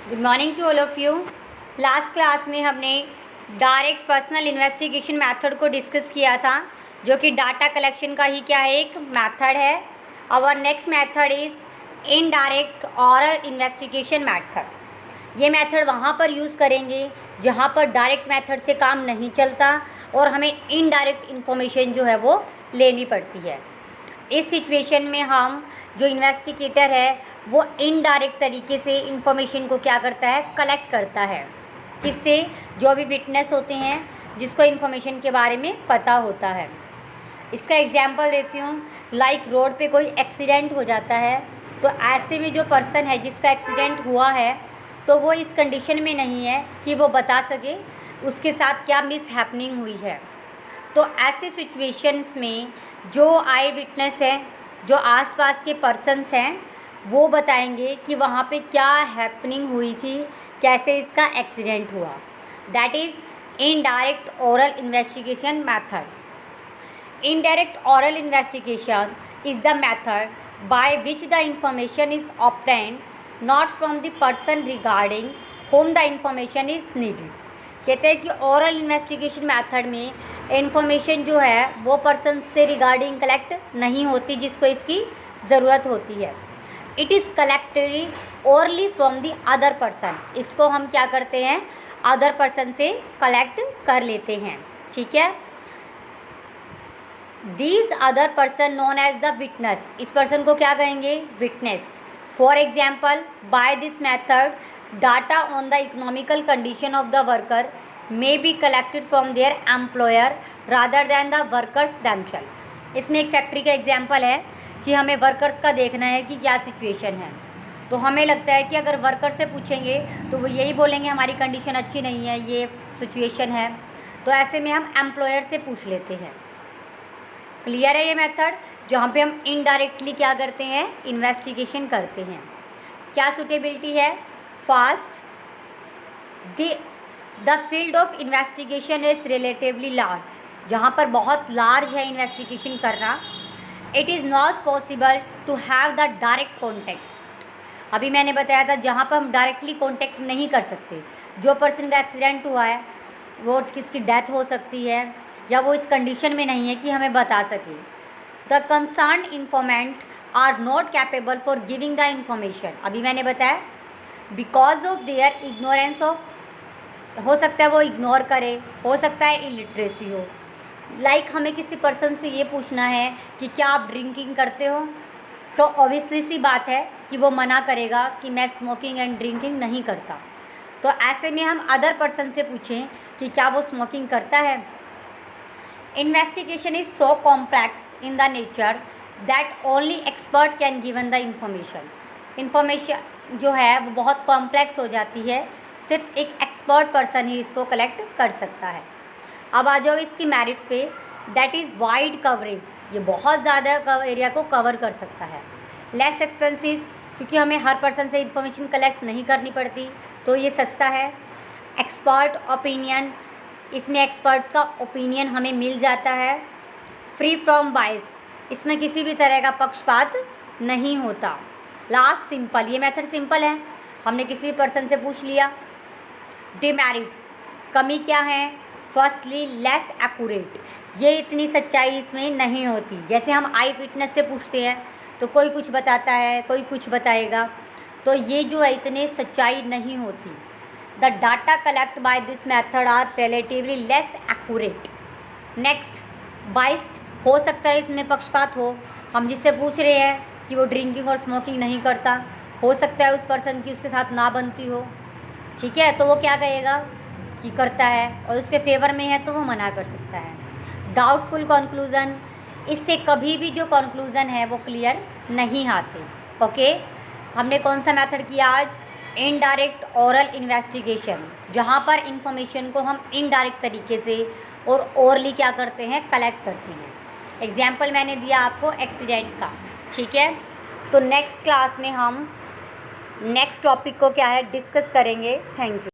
Good morning to all of you. Last class में हमने direct personal investigation method को discuss किया था, जो कि डाटा कलेक्शन का ही क्या है, एक मेथड है। Our next method is indirect oral investigation method. ये मेथड वहाँ पर यूज़ करेंगे जहाँ पर डायरेक्ट मेथड से काम नहीं चलता और हमें इनडायरेक्ट इन्फॉर्मेशन जो है वो लेनी पड़ती है। इस सिचुएशन में हम जो इन्वेस्टिगेटर है वो इनडायरेक्ट तरीके से इंफॉर्मेशन को क्या करता है, कलेक्ट करता है। किससे? जो भी विटनेस होते हैं जिसको इन्फॉर्मेशन के बारे में पता होता है। इसका एग्जांपल देती हूँ। लाइक रोड पे कोई एक्सीडेंट हो जाता है, तो ऐसे में जो पर्सन है जिसका एक्सीडेंट हुआ है, तो वो इस कंडीशन में नहीं है कि वो बता सके उसके साथ क्या मिस हैपनिंग हुई है। तो ऐसे सिचुएशंस में जो आई विटनेस है, जो आसपास के पर्सन्स हैं, वो बताएंगे कि वहाँ पे क्या हैपनिंग हुई थी, कैसे इसका एक्सीडेंट हुआ। That is indirect oral investigation method. Indirect oral investigation is the method by which the information is obtained not from the person regarding whom the information is needed। कहते हैं कि ओरल इन्वेस्टिगेशन मेथड में information जो है वो person से regarding collect नहीं होती जिसको इसकी ज़रूरत होती है। It is collected orally from the other person. इसको हम क्या करते हैं, अदर पर्सन से कलेक्ट कर लेते हैं। ठीक है। These other person known as the witness. इस पर्सन को क्या कहेंगे, witness. For example, by this method data on the economical condition of the worker may be collected from their employer rather than the workers themselves। इसमें एक factory का example है कि हमें वर्कर्स का देखना है कि क्या सिचुएशन है। तो हमें लगता है कि अगर वर्कर से पूछेंगे तो वो यही बोलेंगे हमारी कंडीशन अच्छी नहीं है, ये सिचुएशन है। तो ऐसे में हम एम्प्लॉयर से पूछ लेते हैं। क्लियर है ये मेथड, जहाँ पे हम इनडायरेक्टली क्या करते हैं, इन्वेस्टिगेशन करते हैं। क्या सूटेबिलिटी है, fast. The field of investigation is relatively large. जहाँ पर बहुत लार्ज है इन्वेस्टिगेशन करना। It is not possible to have the direct contact. अभी मैंने बताया था जहाँ पर हम डायरेक्टली कॉन्टेक्ट नहीं कर सकते। जो पर्सन का एक्सीडेंट हुआ है वो किसकी डेथ हो सकती है या वो इस कंडीशन में नहीं है कि हमें बता सके। The concern informant are not capable for giving the information. अभी मैंने बताया because of their ignorance of, हो सकता है वो इग्नोर करे, हो सकता है इलिटरेसी हो। लाइक हमें किसी पर्सन से ये पूछना है कि क्या आप ड्रिंकिंग करते हो, तो ऑब्वियसली सी बात है कि वो मना करेगा कि मैं स्मोकिंग एंड ड्रिंकिंग नहीं करता। तो ऐसे में हम अदर पर्सन से पूछें कि क्या वो स्मोकिंग करता है। Investigation is so complex in the nature that only expert can given the information. Information जो है वो बहुत कॉम्प्लेक्स हो जाती है, सिर्फ एक एक्सपर्ट पर्सन ही इसको कलेक्ट कर सकता है। अब आ जाओ इसकी मेरिट्स पे। That is wide coverage. ये बहुत ज़्यादा एरिया को कवर कर सकता है। लेस एक्सपेंसिव, क्योंकि हमें हर पर्सन से इन्फॉर्मेशन कलेक्ट नहीं करनी पड़ती, तो ये सस्ता है। एक्सपर्ट ओपिनियन, इसमें एक्सपर्ट्स का ओपिनियन हमें मिल जाता है। फ्री फ्रॉम बायस, इसमें किसी भी तरह का पक्षपात नहीं होता। लास्ट सिंपल, ये मेथड सिंपल है, हमने किसी भी पर्सन से पूछ लिया। डिमेरिट्स, कमी क्या है, फर्स्टली लेस एक्यूरेट। ये इतनी सच्चाई इसमें नहीं होती। जैसे हम आई विटनेस से पूछते हैं तो कोई कुछ बताता है, कोई कुछ बताएगा, तो ये जो है इतनी सच्चाई नहीं होती। The data collect by this method are relatively less accurate. Next, biased, हो सकता है इसमें पक्षपात हो। हम जिससे पूछ रहे हैं कि वो ड्रिंकिंग और स्मोकिंग नहीं करता, हो सकता है उस पर्सन की उसके साथ ना बनती हो। ठीक है, तो वो क्या कहेगा कि करता है, और उसके फेवर में है तो वो मना कर सकता है। डाउटफुल कंक्लूज़न, इससे कभी भी जो कंक्लूज़न है वो क्लियर नहीं आते। ओके, हमने कौन सा मेथड किया आज, इनडायरेक्ट ओरल इन्वेस्टिगेशन, जहाँ पर इंफॉर्मेशन को हम इनडायरेक्ट तरीके से और ओरली क्या करते हैं, कलेक्ट करते हैं। एग्जाम्पल मैंने दिया आपको एक्सीडेंट का। ठीक है, तो नेक्स्ट क्लास में हम नेक्स्ट टॉपिक को क्या है, डिस्कस करेंगे। Thank you.